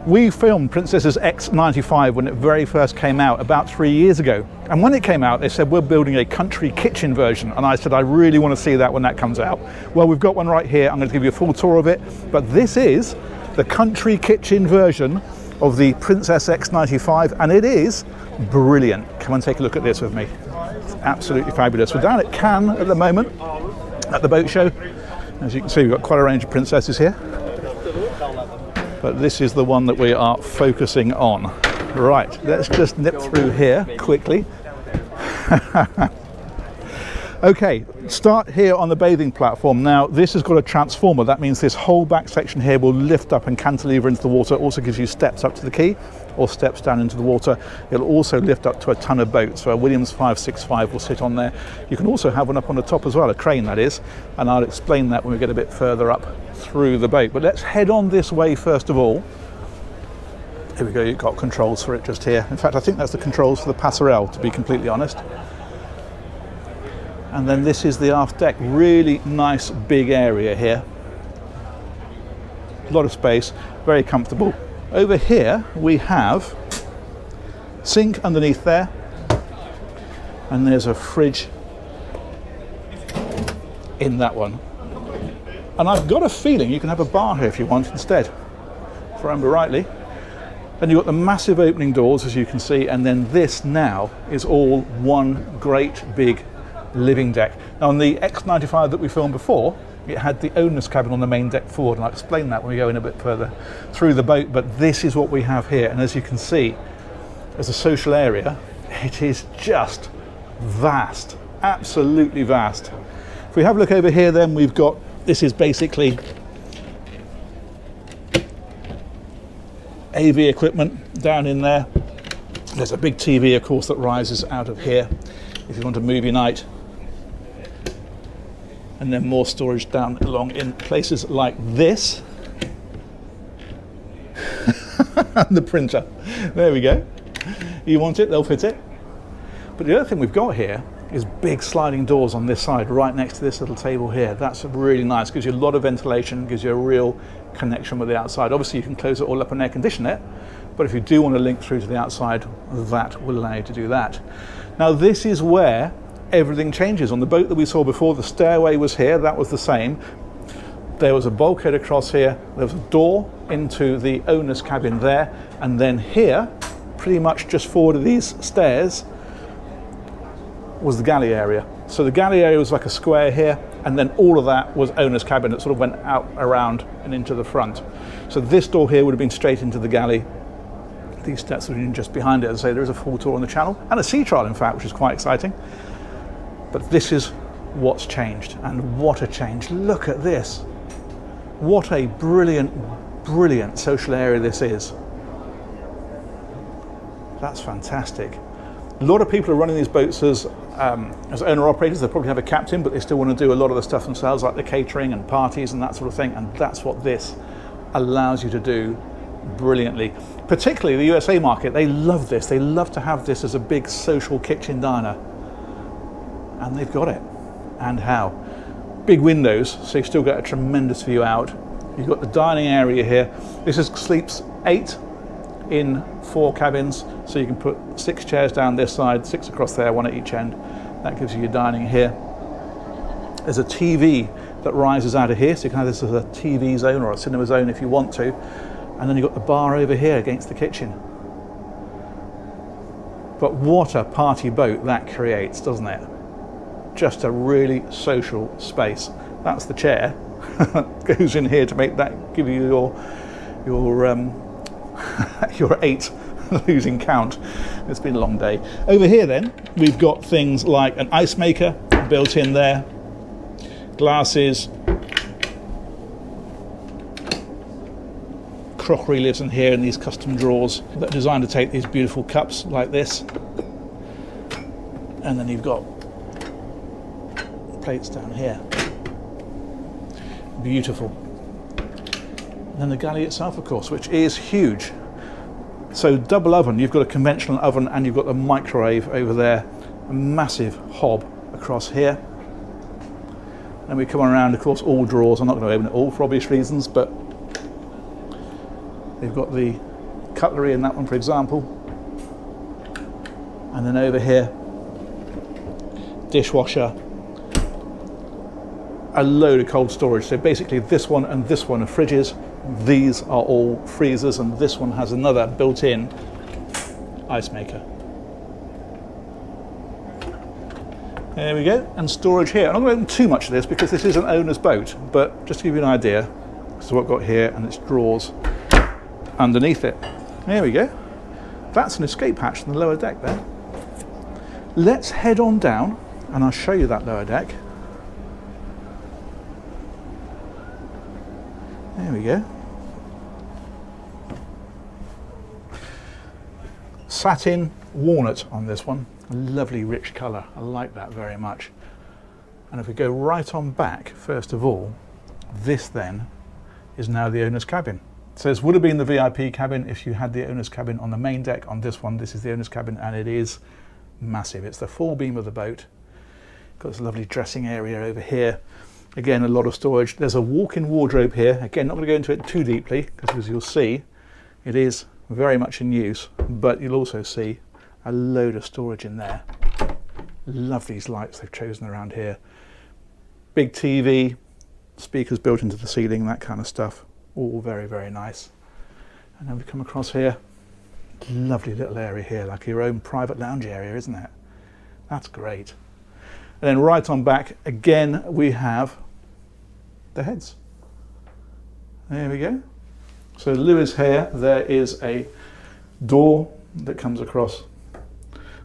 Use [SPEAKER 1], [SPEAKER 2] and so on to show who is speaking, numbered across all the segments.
[SPEAKER 1] We filmed Princess's X95 when it very first came out about 3 years ago. And when it came out, they said, we're building a country kitchen version. And I said, I really want to see that when that comes out. Well, we've got one right here. I'm going to give you a full tour of it. But this is the country kitchen version of the Princess X95. And it is brilliant. Come and take a look at this with me. It's absolutely fabulous. We're down at Cannes at the moment, at the boat show. As you can see, we've got quite a range of princesses here. But this is the one that we are focusing on. Right, let's just nip through here quickly. Okay, start here on the bathing platform. Now, this has got a transformer. That means this whole back section here will lift up and cantilever into the water. It also gives you steps up to the quay or steps down into the water. It'll also lift up to a ton of boats. So a Williams 565 will sit on there. You can also have one up on the top as well, a crane that is. And I'll explain that when we get a bit further up through the boat. But let's head on this way first of all. Here we go, you've got controls for it just here. In fact, I think that's the controls for the passerelle, to be completely honest. And then this is the aft deck. Really nice big area here. A lot of space, very comfortable. Over here we have sink underneath there, and there's a fridge in that one. And I've got a feeling you can have a bar here if you want instead, if I remember rightly. And you've got the massive opening doors, as you can see, and then this now is all one great big living deck. Now on the X95 that we filmed before, it had the owner's cabin on the main deck forward, and I'll explain that when we go in a bit further through the boat, but this is what we have here. And as you can see, as a social area, it is just vast, absolutely vast. If we have a look over here then, we've got, this is basically AV equipment down in there. There's a big TV, of course, that rises out of here if you want a movie night. And then more storage down along in places like this. And the printer. There we go. You want it, they'll fit it. But the other thing we've got here is big sliding doors on this side, right next to this little table here. That's really nice, gives you a lot of ventilation, gives you a real connection with the outside. Obviously you can close it all up and air condition it, but if you do want to link through to the outside, that will allow you to do that. Now this is where everything changes. On the boat that we saw before, the stairway was here, that was the same. There was a bulkhead across here, there was a door into the owner's cabin there, and then here, pretty much just forward of these stairs, was the galley area. So the galley area was like a square here, and then all of that was owner's cabin that sort of went out around and into the front. So this door here would have been straight into the galley. These steps would have been just behind it. As I say, there is a full tour on the channel, and a sea trial in fact, which is quite exciting. But this is what's changed, and what a change. Look at this. What a brilliant, brilliant social area this is. That's fantastic. A lot of people are running these boats as owner-operators. They probably have a captain, but they still want to do a lot of the stuff themselves, like the catering and parties and that sort of thing, and that's what this allows you to do brilliantly. Particularly the USA market, they love this. They love to have this as a big social kitchen diner. And they've got it. And how? Big windows, so you still get a tremendous view out. You've got the dining area here. This sleeps 8 in 4 cabins, so you can put 6 chairs down this side, 6 across there, 1 at each end. That gives you your dining here. There's a TV that rises out of here, so you can have this as a TV zone or a cinema zone if you want to. And then you've got the bar over here against the kitchen. But what a party boat that creates, doesn't it? Just a really social space. That's the chair. Goes in here to make that, give you your 8 losing count. It's been a long day. Over here then, we've got things like an ice maker built in there, glasses, crockery lives in here in these custom drawers that are designed to take these beautiful cups like this. And then you've got plates down here. Beautiful. And then the galley itself, of course, which is huge. So double oven, you've got a conventional oven and you've got the microwave over there, a massive hob across here. Then we come on around, of course, all drawers. I'm not going to open it all for obvious reasons, but they've got the cutlery in that one, for example. And then over here, dishwasher, a load of cold storage. So basically this one and this one are fridges, these are all freezers, and this one has another built-in ice maker. There we go, and storage here. I'm not going to open too much of this because this is an owner's boat, but just to give you an idea, this is what I've got here, and it's drawers underneath it. There we go. That's an escape hatch from the lower deck there. Let's head on down and I'll show you that lower deck. There we go. Satin walnut on this one. A lovely rich colour. I like that very much. And if we go right on back, first of all, this then is now the owner's cabin. It says would have been the VIP cabin if you had the owner's cabin on the main deck. On this one, this is the owner's cabin, and it is massive. It's the full beam of the boat. Got this lovely dressing area over here. Again, a lot of storage. There's a walk-in wardrobe here. Again, not going to go into it too deeply because, as you'll see, it is very much in use, but you'll also see a load of storage in there. Love these lights they've chosen around here. Big TV, speakers built into the ceiling, that kind of stuff. All very, very nice. And then we come across here. Lovely little area here, like your own private lounge area, isn't it? That's great. And then right on back, again, we have the heads. There we go. So Lewis here, there is a door that comes across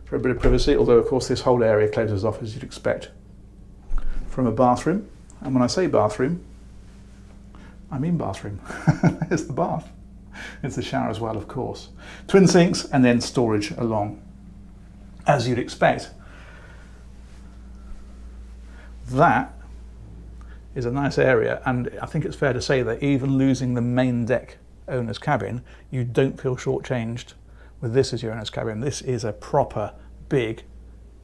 [SPEAKER 1] for a bit of privacy, although of course this whole area closes off as you'd expect from a bathroom. And when I say bathroom, I mean bathroom. It's the bath. It's the shower as well, of course. Twin sinks and then storage along, as you'd expect. That is a nice area, and I think it's fair to say that even losing the main deck owner's cabin, you don't feel shortchanged with this as your owner's cabin. This is a proper, big,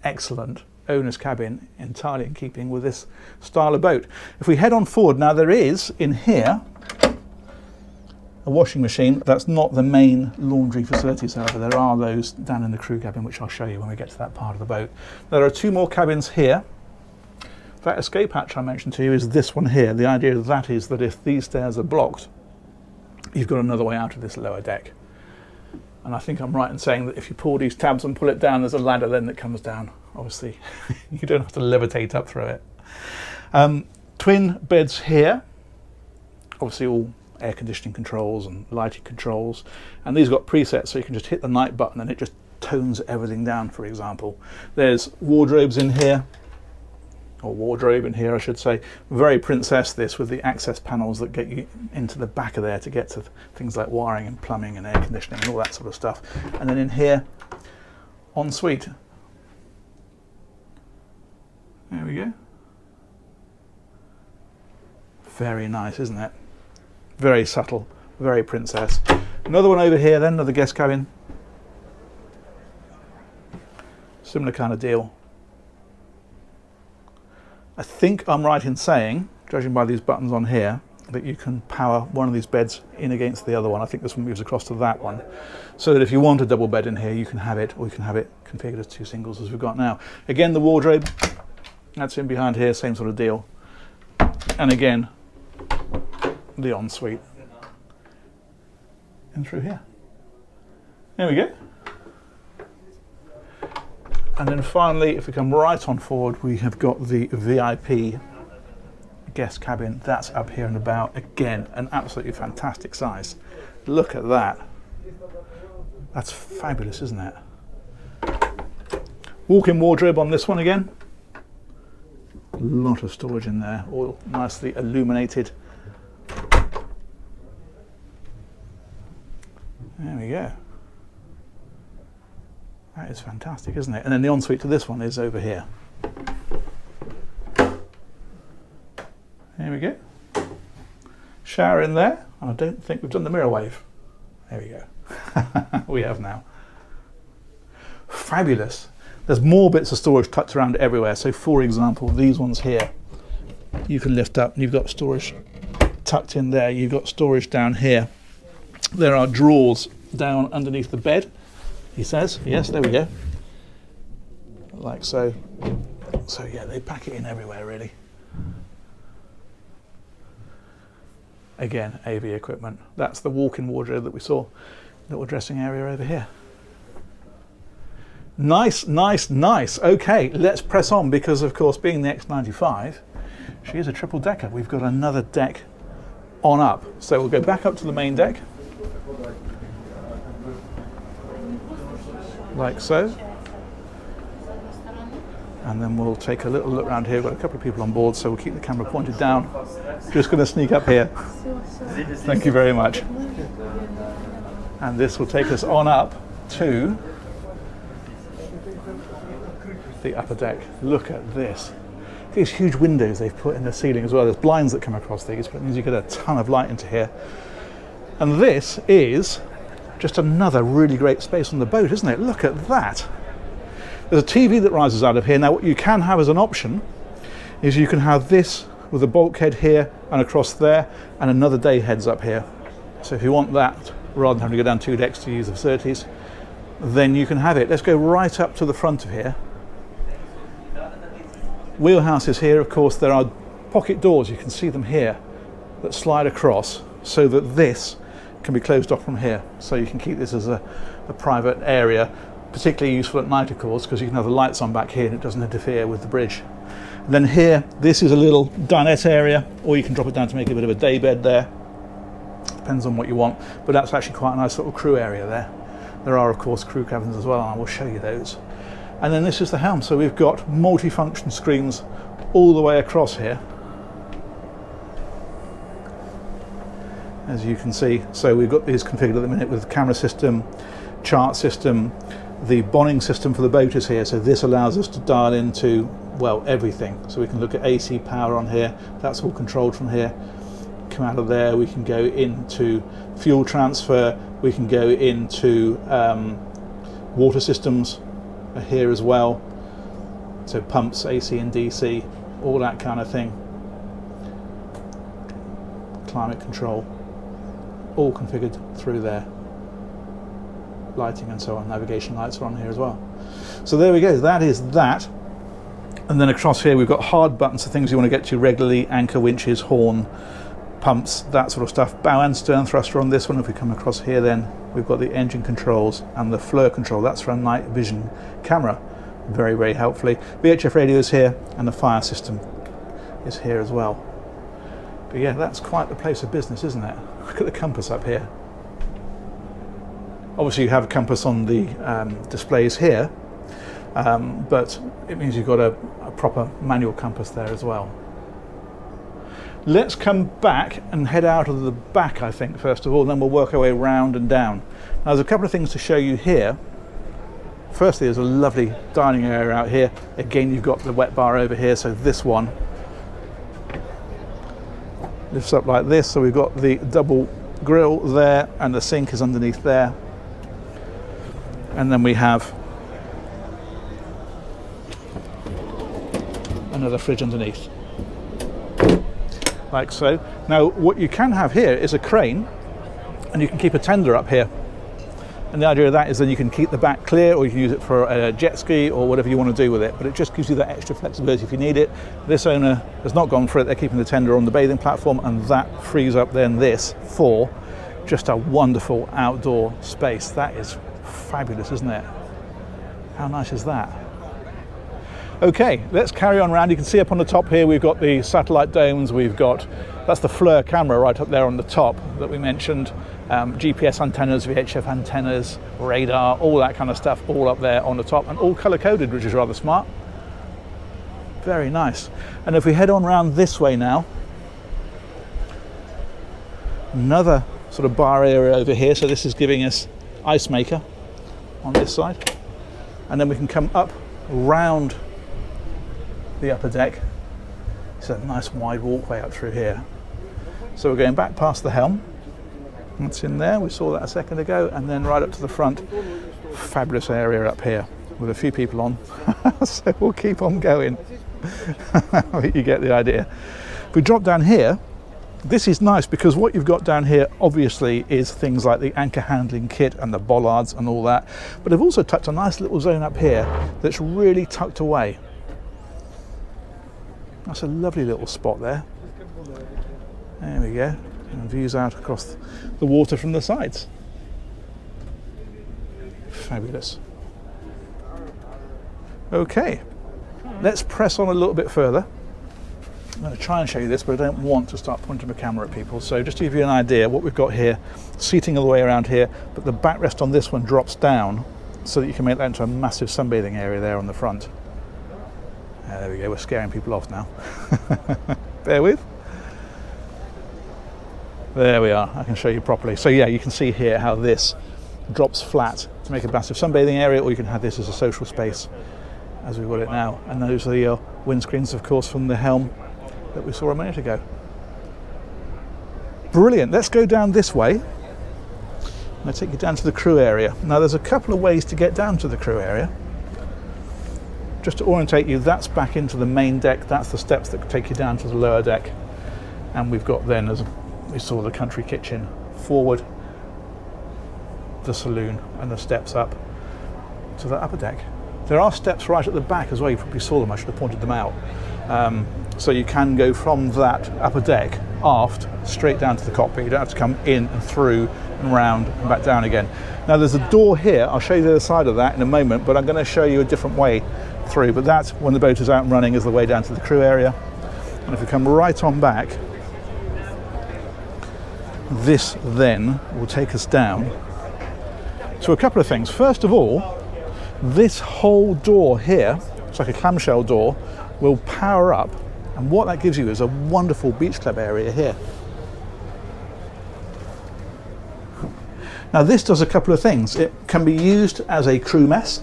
[SPEAKER 1] excellent owner's cabin, entirely in keeping with this style of boat. If we head on forward, now there is in here a washing machine. That's not the main laundry facilities, however. There are those down in the crew cabin, which I'll show you when we get to that part of the boat. There are two more cabins here. That escape hatch I mentioned to you is this one here. The idea of that is that if these stairs are blocked, you've got another way out of this lower deck. And I think I'm right in saying that if you pull these tabs and pull it down, there's a ladder then that comes down. Obviously, you don't have to levitate up through it. Twin beds here. Obviously all air conditioning controls and lighting controls. And these got presets, so you can just hit the night button and it just tones everything down, for example. There's wardrobes in here. Or wardrobe in here, I should say. Very Princess this, with the access panels that get you into the back of there to get to things like wiring and plumbing and air conditioning and all that sort of stuff. And then in here, ensuite. There we go. Very nice, isn't it? Very subtle, very Princess. Another one over here then, another guest cabin. Similar kind of deal. I think I'm right in saying, judging by these buttons on here, that you can power one of these beds in against the other one. I think this one moves across to that one. So that if you want a double bed in here, you can have it, or you can have it configured as two singles as we've got now. Again, the wardrobe, that's in behind here, same sort of deal. And again, the ensuite. And through here. There we go. And then finally, if we come right on forward, we have got the VIP guest cabin. That's up here and about. Again, an absolutely fantastic size. Look at that. That's fabulous, isn't it? Walk-in wardrobe on this one again. A lot of storage in there, all nicely illuminated. There we go. That is fantastic, isn't it? And then the ensuite to this one is over here. There we go. Shower in there. And I don't think we've done the mirror wave. There we go. We have now. Fabulous. There's more bits of storage tucked around everywhere. So for example, these ones here, you can lift up and you've got storage tucked in there. You've got storage down here. There are drawers down underneath the bed, he says. Yes, there we go. Like so. So yeah, they pack it in everywhere really. Again, AV equipment. That's the walk-in wardrobe that we saw. Little dressing area over here. Nice, nice, nice. Okay, let's press on because, of course, being the X95, she is a triple decker. We've got another deck on up. So we'll go back up to the main deck. Like so. And then we'll take a little look around here. We've got a couple of people on board, so we'll keep the camera pointed down. Just going to sneak up here. Thank you very much. And this will take us on up to the upper deck. Look at this. These huge windows they've put in the ceiling as well. There's blinds that come across these, but it means you get a ton of light into here. And this is just another really great space on the boat, isn't it? Look at that. There's a TV that rises out of here. Now what you can have as an option is you can have this with a bulkhead here and across there and another day heads up here. So if you want that, rather than having to go down 2 decks to use the facilities, then you can have it. Let's go right up to the front of here. Wheelhouse is here, of course. There are pocket doors, you can see them here, that slide across so that this can be closed off from here. So you can keep this as a private area. Particularly useful at night, of course, because you can have the lights on back here and it doesn't interfere with the bridge. And then here, this is a little dinette area, or you can drop it down to make a bit of a day bed there. Depends on what you want, but that's actually quite a nice little crew area there. There are, of course, crew cabins as well, and I will show you those. And then this is the helm, so we've got multi-function screens all the way across here. As you can see, so we've got these configured at the minute with the camera system, chart system. The bonning system for the boat is here, so this allows us to dial into, well, everything. So we can look at AC power on here, that's all controlled from here. Come out of there, we can go into fuel transfer, we can go into water systems here as well. So pumps, AC and DC, all that kind of thing. Climate control, all configured through there. Lighting and so on, navigation lights are on here as well. So there we go, that is that. And then across here we've got hard buttons for things you want to get to regularly, anchor winches, horn, pumps, that sort of stuff. Bow and stern thruster on this one. If we come across here then, we've got the engine controls and the FLIR control, that's for a night vision camera, very, very helpfully. VHF radio is here and the fire system is here as well. But yeah, that's quite the place of business, isn't it? Look at the compass up here. Obviously you have a compass on the displays here, but it means you've got a proper manual compass there as well. Let's come back and head out of the back, I think, first of all, and then we'll work our way round and down. Now there's a couple of things to show you here. Firstly, there's a lovely dining area out here. Again, you've got the wet bar over here, so this one lifts up like this, so we've got the double grill there and the sink is underneath there. And then we have another fridge underneath, like so. Now what you can have here is a crane, and you can keep a tender up here. And the idea of that is then you can keep the back clear, or you can use it for a jet ski or whatever you want to do with it, but it just gives you that extra flexibility if you need it. This owner has not gone for it, they're keeping the tender on the bathing platform, and that frees up then this for just a wonderful outdoor space. That is fabulous, isn't it? How nice is that? Okay, let's carry on around. You can see up on the top here we've got the satellite domes, we've got, that's the FLIR camera right up there on the top that we mentioned, GPS antennas, VHF antennas, radar, all that kind of stuff, all up there on the top, and all color coded, which is rather smart. Very nice. And if we head on around this way now, another sort of bar area over here, so this is giving us ice maker on this side, and then we can come up round the upper deck. It's a nice wide walkway up through here. So we're going back past the helm, that's in there, we saw that a second ago, and then right up to the front. Fabulous area up here with a few people on. So we'll keep on going. You get the idea. If we drop down here, This is nice because what you've got down here obviously is things like the anchor handling kit and the bollards and all that, but I've also tucked a nice little zone up here that's really tucked away. That's a lovely little spot there. There we go, and views out across the water from the sides. Fabulous. Okay, let's press on a little bit further. I'm going to try and show you this, but I don't want to start pointing my camera at people. So just to give you an idea, what we've got here, seating all the way around here, but the backrest on this one drops down so that you can make that into a massive sunbathing area there on the front. There we go, we're scaring people off now. Bear with. There we are, I can show you properly. So yeah, you can see here how this drops flat to make a massive sunbathing area, or you can have this as a social space as we've got it now. And those are the windscreens, of course, from the helm that we saw a minute ago. Brilliant. Let's go down this way. I'm going to take you down to the crew area. Now there's a couple of ways to get down to the crew area. Just to orientate you, that's back into the main deck. That's the steps that take you down to the lower deck. And we've got then, as we saw, the country kitchen forward, the saloon, and the steps up to the upper deck. There are steps right at the back as well. You probably saw them, I should have pointed them out. So you can go from that upper deck aft straight down to the cockpit. You don't have to come in and through and round and back down again. Now there's a door here. I'll show you the other side of that in a moment, but I'm going to show you a different way through. But that's when the boat is out and running, is the way down to the crew area. And if we come right on back, this then will take us down to a couple of things. First of all, this whole door here, it's like a clamshell door, will power up, and what that gives you is a wonderful beach club area here. Now this does a couple of things. It can be used as a crew mess,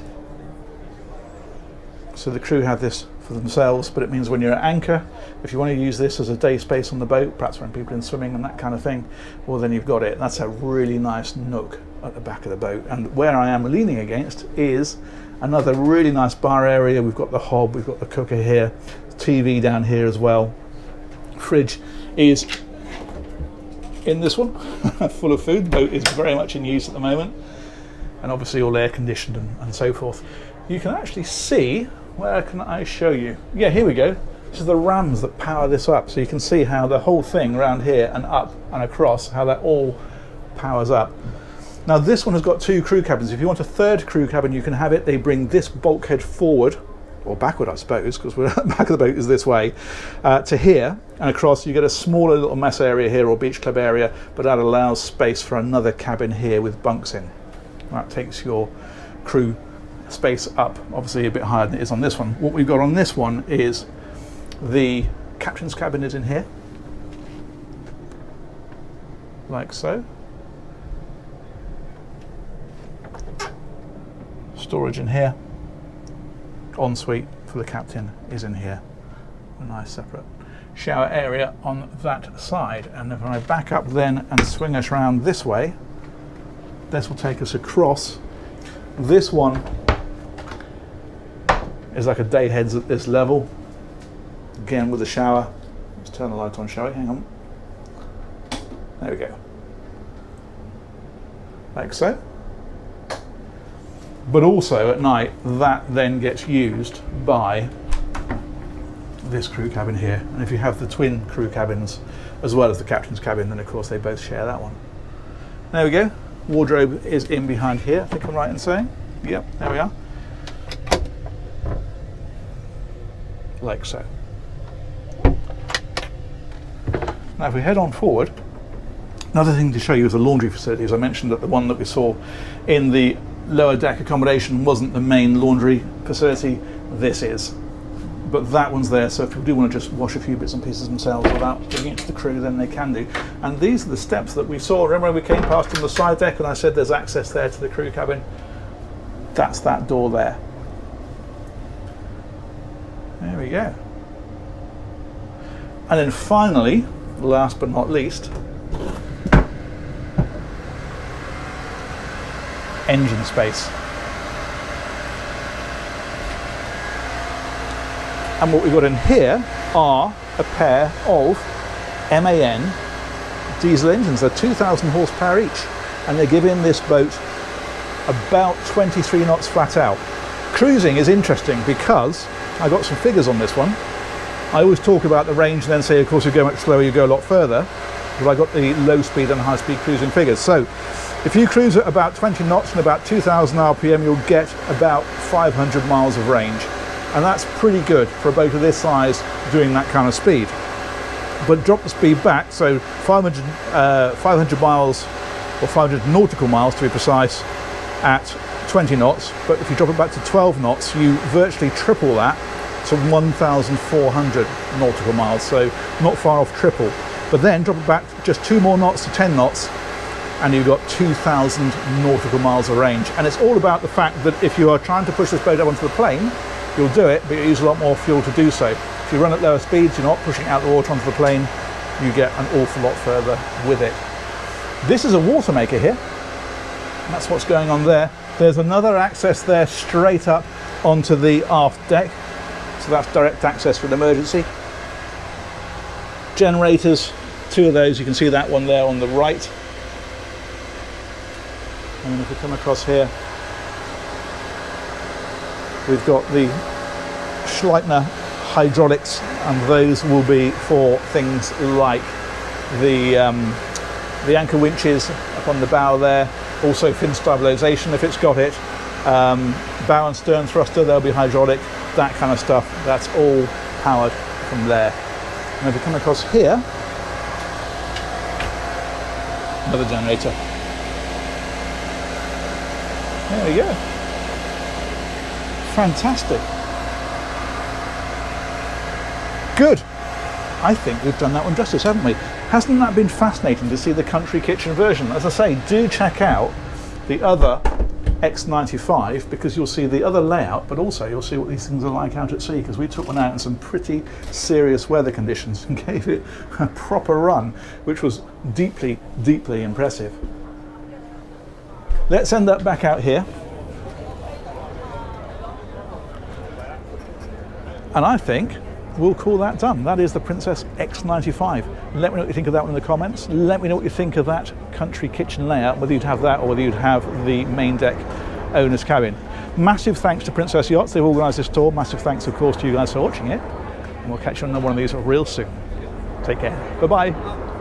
[SPEAKER 1] so the crew have this for themselves, but it means when you're at anchor, if you want to use this as a day space on the boat, perhaps when people are in swimming and that kind of thing, well then you've got it. That's a really nice nook at the back of the boat. And where I am leaning against is another really nice bar area. We've got the hob, we've got the cooker here, TV down here as well. Fridge is in this one, full of food. The boat is very much in use at the moment, and obviously all air conditioned and so forth. You can actually see, where can I show you? Yeah, here we go. This is the rams that power this up. So you can see how the whole thing around here and up and across, how that all powers up. Now this one has got two crew cabins. If you want a third crew cabin, you can have it. They bring this bulkhead forward, or backward I suppose, because the back of the boat is this way, to here and across. You get a smaller little mess area here, or beach club area, but that allows space for another cabin here with bunks in. That takes your crew space up, obviously a bit higher than it is on this one. What we've got on this one is the captain's cabin is in here, like so. Storage in here. Ensuite for the captain is in here. A nice separate shower area on that side. And if I back up then and swing us around this way, this will take us across. This one is like a day heads at this level. Again with a shower. Let's turn the light on, shall we? Hang on. There we go. Like so. But also at night, that then gets used by this crew cabin here. And if you have the twin crew cabins as well as the captain's cabin, then of course they both share that one. There we go. Wardrobe is in behind here, I think I'm right in saying. Yep, there we are. Like so. Now if we head on forward, another thing to show you is the laundry facilities. I mentioned that the one that we saw in the lower deck accommodation wasn't the main laundry facility. This is. But that one's there, so if people do want to just wash a few bits and pieces themselves without giving it to the crew, then they can do. And these are the steps that we saw. Remember when we came past on the side deck and I said there's access there to the crew cabin? That's that door there. There we go. And then finally, last but not least, engine space. And what we've got in here are a pair of MAN diesel engines. They're 2,000 horsepower each, and they're giving this boat about 23 knots flat out. Cruising is interesting because I got some figures on this one. I always talk about the range and then say, of course, you go much slower, you go a lot further. But I got the low speed and high speed cruising figures. So if you cruise at about 20 knots and about 2,000 RPM, you'll get about 500 miles of range. And that's pretty good for a boat of this size doing that kind of speed. But drop the speed back, so 500 miles, or 500 nautical miles to be precise, at 20 knots. But if you drop it back to 12 knots, you virtually triple that to 1,400 nautical miles, so not far off triple. But then drop it back just 2 more knots to 10 knots, and you've got 2,000 nautical miles of range. And it's all about the fact that if you are trying to push this boat up onto the plane, you'll do it, but you use a lot more fuel to do so. If you run at lower speeds, you're not pushing out the water onto the plane, you get an awful lot further with it. This is a water maker here. That's what's going on there. There's another access there straight up onto the aft deck. So that's direct access for an emergency. Generators, 2 of those. You can see that one there on the right. And if we come across here, we've got the Schleitner hydraulics, and those will be for things like the anchor winches up on the bow there, also fin stabilization if it's got it, bow and stern thruster, they'll be hydraulic, that kind of stuff. That's all powered from there. And if we come across here, another generator. There we go. Fantastic. Good. I think we've done that one justice, haven't we? Hasn't that been fascinating to see the country kitchen version? As I say, do check out the other X95 because you'll see the other layout, but also you'll see what these things are like out at sea, because we took one out in some pretty serious weather conditions and gave it a proper run, which was deeply, deeply impressive. Let's end up back out here. And I think we'll call that done. That is the Princess X95. Let me know what you think of that one in the comments. Let me know what you think of that country kitchen layout, whether you'd have that or whether you'd have the main deck owner's cabin. Massive thanks to Princess Yachts. They've organised this tour. Massive thanks, of course, to you guys for watching it. And we'll catch you on another one of these real soon. Take care. Bye-bye.